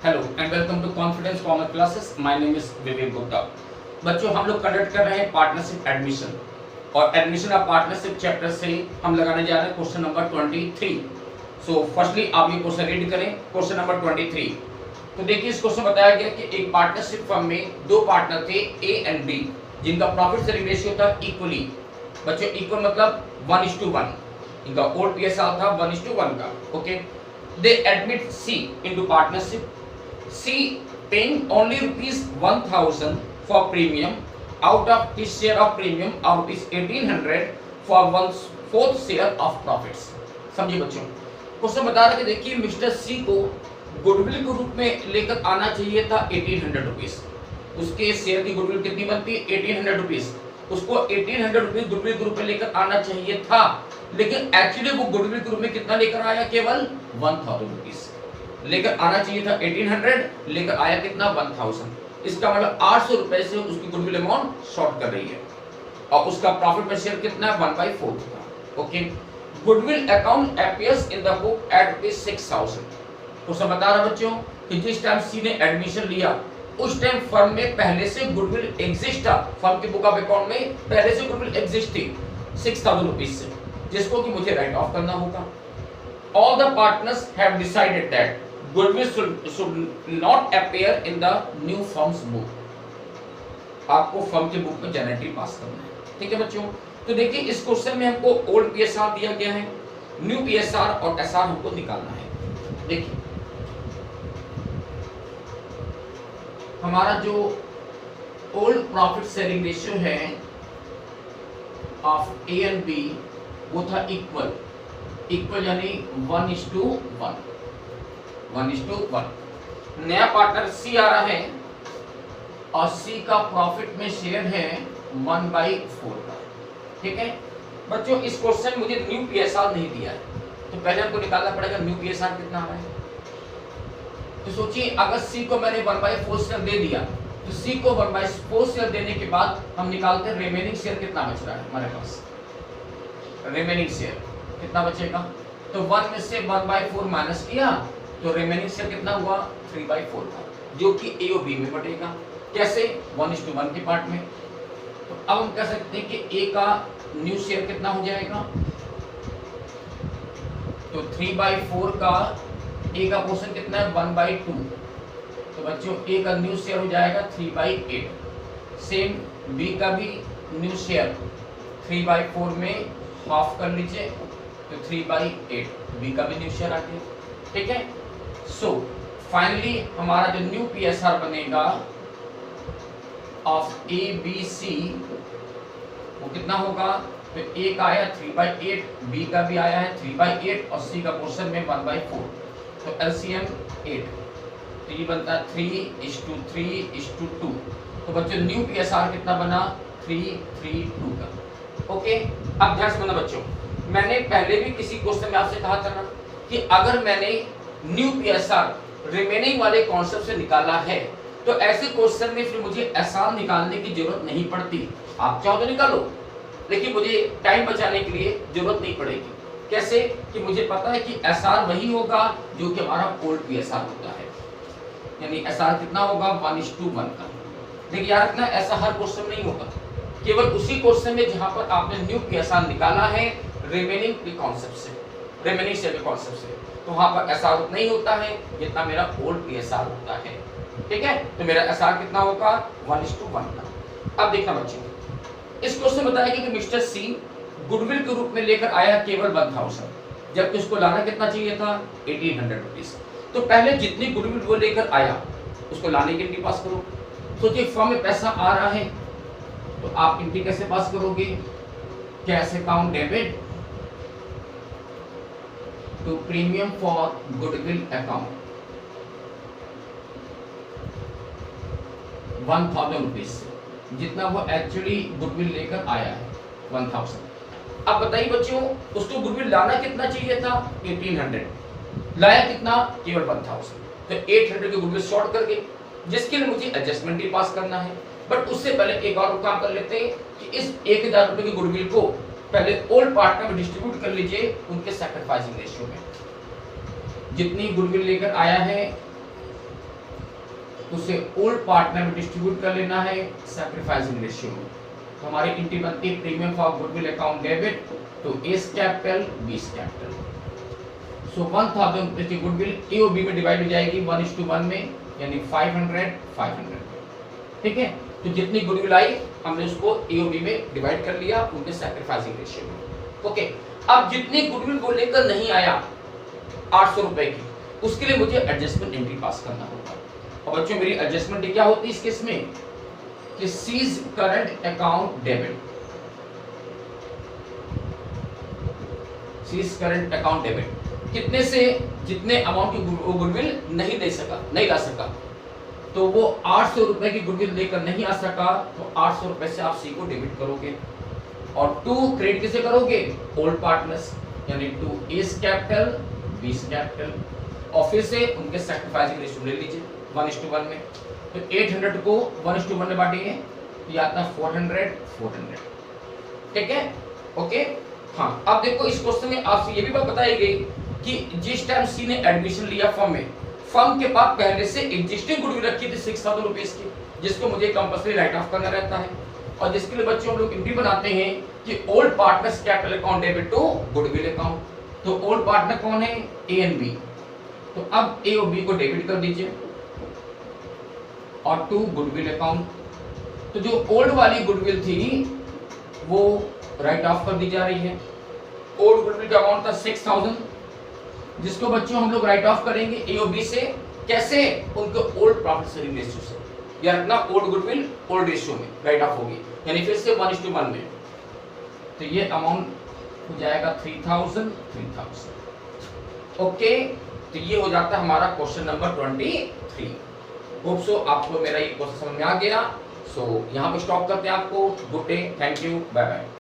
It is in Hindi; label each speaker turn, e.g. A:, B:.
A: Hello and welcome to confidence commerce classes. My name is Vivek Gupta. बच्चों, हम लोग कंडक्ट कर रहे हैं पार्टनरशिप एडमिशन और एडमिशन ऑफ पार्टनरशिप चैप्टर से हम लगाने जा रहे हैं क्वेश्चन नंबर 23। सो फर्स्टली आप ये क्वेश्चन रीड करें। Question number 23। तो देखिए, इस क्वेश्चन बताया गया कि एक पार्टनरशिप फर्म में दो पार्टनर थे ए एंड बी, जिनका प्रॉफिट शेयरिंग रेशियो था इक्वली। बच्चों, इक्वल मतलब 1:1। इनका ओल्ड पीएसआर था 1:1 का। Okay, they admit C into partnership, C paying only ₹1,000 for premium out of his share of premium of ₹1,800 for 1/4 share of profits। समझिए बच्चों, क्वेश्चन बता रहा है कि देखिए मिस्टर सी को गुडविल के रूप में लेकर आना चाहिए था ₹1,800। उसके शेयर की गुडविल कितनी बनती है? ₹1,800। उसको ₹1,800 गुडविल के रूप में लेकर आना चाहिए था, लेकिन एक्चुअली वो गुडविल के रूप में कितना लेकर आया? केवल ₹1,000 लेकर आना चाहिए था। 1800 लेकर आया कितना? 1000। इसका मतलब 800 रुपए से उसकी गुडविल अमाउंट शॉर्ट कर रही है और उसका प्रॉफिट पर शेयर कितना है? 1/4 का। Okay, goodwill account appears in the book at ₹6,000। तो सब बता रहा बच्चों कि जिस टाइम सी ने एडमिशन लिया उस टाइम फर्म में पहले से गुडविल एग्जिस्ट था। फर्म की बुक ऑफ अकाउंट में पहले से गुडविल एग्जिस्ट थी 6,000 रुपीज से, जिसको कि मुझे राइट ऑफ करना होगा। All the partners have decided that goodwill should not appear in the new firm's book। आपको फर्म के बुक में जनरली पास करना है। ठीक है बच्चों, तो देखिए इस क्वेश्चन में हमको ओल्ड पीएसआर दिया गया है, न्यू पीएसआर और एसआर हमको निकालना है। देखिए हमारा जो ओल्ड प्रॉफिट शेयरिंग रेशियो है ऑफ ए एंड बी वो था इक्वल यानी 1:1। नया पार्टनर सी आ रहा है और सी का प्रॉफिट में शेयर है 1/4 का। ठीक है बच्चों, इस क्वेश्चन में मुझे न्यू पीएसआर नहीं दिया है, तो पहले हमको निकालना पड़ेगा न्यू पीएसआर कितना आ रहा है। तो सोचिए, अगर सी को मैंने 1/4 शेयर दे दिया तो सी को 1/4 शेयर देने के बाद हम निकालते हैं रिमेनिंग शेयर कितना बच रहा है हमारे पास। रिमेनिंग शेयर कितना बचेगा? तो 1 में से 1/4 माइनस किया तो रिमेनिंग शेयर कितना हुआ? 3/4 का, जो कि ए और बी में बटेगा। कैसे? 1:1 के पार्ट में। तो अब हम कह सकते हैं कि ए का न्यू शेयर कितना हो जाएगा? तो 3/4 का ए का पोर्शन कितना है? 1/2। तो बच्चों ए का न्यू शेयर हो जाएगा 3/8। सेम बी का भी न्यू शेयर 3/4 में हाफ कर लीजिए तो 3/8 बी का भी न्यू शेयर आ गया। ठीक है, सो फाइनली हमारा जो न्यू पीएसआर बनेगा ऑफ ए बी सी वो कितना होगा? तो ए का आया 3/8, बी का भी आया है 3/8 और सी का पोर्शन में 1/4। तो एलसीएम 8, तो ये बनता है 3:3:2। तो बच्चों न्यू पीएसआर कितना बना? 3:3:2 का। ओके, अब ध्यान से सुनना बच्चों, मैंने पहले भी किसी क्वेश्चन में आपसे कहा था ना कि अगर मैंने न्यू पीएसआर रिमेनिंग वाले कॉन्सेप्ट से निकाला है तो ऐसे क्वेश्चन में फिर मुझे एसआर निकालने की जरूरत नहीं पड़ती। आप चाहो तो निकालो, लेकिन मुझे टाइम बचाने के लिए जरूरत नहीं पड़ेगी। कैसे? कि मुझे पता है कि एसआर वही होगा जो कि हमारा ओल्ड पीएसआर होता है, यानी एसआर कितना होगा? 1:1 का। लेकिन याद रखना, ऐसा हर क्वेश्चन नहीं होगा, केवल उसी क्वेश्चन में जहां पर आपने न्यू पीएसआर निकाला है रिमेनिंग के कॉन्सेप्ट से, रिमेनिंग शेयर के कॉन्सेप्ट से, तो वहां पर एसआर नहीं होता है जितना मेरा ओल्ड पीएसआर होता है। ठीक है, तो मेरा एसआर कितना होगा? 1:1 का। अब देखना बच्चों, इस क्वेश्चन में बताया कि मिस्टर सी गुडविल के रूप में लेकर आया केवल 1000, जबकि उसको लाना कितना चाहिए था? 1800 रुपीज। तो पहले जितनी गुडविल वो लेकर आया उसको लाने के लिए पास करो। सोचिए, फर्म में पैसा आ रहा है तो आप इनकी कैसे पास करोगे? Cash account debit to premium for goodwill account 1000 rupees, जितना वो एक्चुअली गुडविल लेकर आया है 1000। अब बताइए बच्चों, उसको गुडविल लाना कितना चाहिए था? 1800। लाया कितना? केवल 1000। तो 800 की गुडविल शॉर्ट कर गई, जिसके लिए मुझे एडजस्टमेंट ही पास करना है। बट उससे पहले एक और काम कर लेते हैं कि इस 1000 रुपए की गुडविल को पहले ओल्ड पार्टनर में डिस्ट्रीब्यूट कर लीजिए उनके सैक्रिफाइसिंग रेशियो में। जितनी गुडविल लेकर आया है तो उसे ओल्ड पार्टनर में डिस्ट्रीब्यूट कर लेना है सैक्रिफाइसिंग रेशियो में। तो हमारी एंट्री बनती है premium for goodwill account debit तो एस कैपिटल बीस कैपिटल। सो 1000 रुपए की गुडविल ए और बी में डिवाइड हो जाएगी 1:1 में, यानी 500 ठीक है। तो जितनी गुडविल आई हमने उसको ए और बी में डिवाइड कर लिया उनके सैक्रिफाइसिंग रेशियो में। ओके, अब जितनी गुडविल को लेकर नहीं आया 800 रुपए की, उसके लिए मुझे एडजस्टमेंट एंट्री पास करना होगा। और बच्चों मेरी एडजस्टमेंट क्या होती है इस केस में कि C's current account debit, C's current account debit कितने से, जितने अमाउंट की गुडविल नहीं ला सका, तो वो 800 रुपए की गुडविल लेकर नहीं आ सका, तो 800 रुपए से आप सी को डेबिट करोगे और 2 क्रेडिट किसे करोगे, ओल्ड पार्टनर्स, यानी 2 एस कैपिटल बीस कैपिटल, और फिर से उनके सैक्रिफाइसिंग रेशियो ले लीजिए 1:1 में। तो 800 को 1:1 में बांटेंगे तो ये आता है 400 ठीक है। ओके हाँ, अब देखो इस क्वेश्चन में आपसे ये भी बात बताई गई कि जिस टाइम सी ने एडमिशन लिया फर्म में, फर्म के पास पहले से एग्जिस्टिंग गुडविल रखी थी 6000 रुपीस की, जिसको मुझे कंपल्सरी राइट ऑफ करना रहता है, और जिसके लिए बच्चों हम लोग एंट्री बनाते हैं कि old partners capital account debit to goodwill account. तो ओल्ड पार्टनर कौन है, ए एंड बी, तो अब ए और बी को डेबिट कर दीजिए और टू गुडविल अकाउंट। तो जो ओल्ड वाली गुडविल थी वो राइट ऑफ कर दी जा रही है। ओल्ड गुडविल का अमाउंट था 6000, जिसको बच्चों हम लोग राइट ऑफ करेंगे ए और बी से, कैसे, उनको ओल्ड प्रॉफिट शेयरिंग रेशियो से, या रखना ओल्ड गुडविल ओल्ड रेशियो में राइट ऑफ होगी, यानी फिर से 1:1 में। तो ये अमाउंट हो जाएगा 3000। ओके, तो ये हो जाता है हमारा क्वेश्चन नंबर 23। होप सो आपको मेरा ये क्वेश्चन समझ में आ गया। सो यहाँ पे स्टॉप करते हैं आपको। Good day, thank you, bye bye.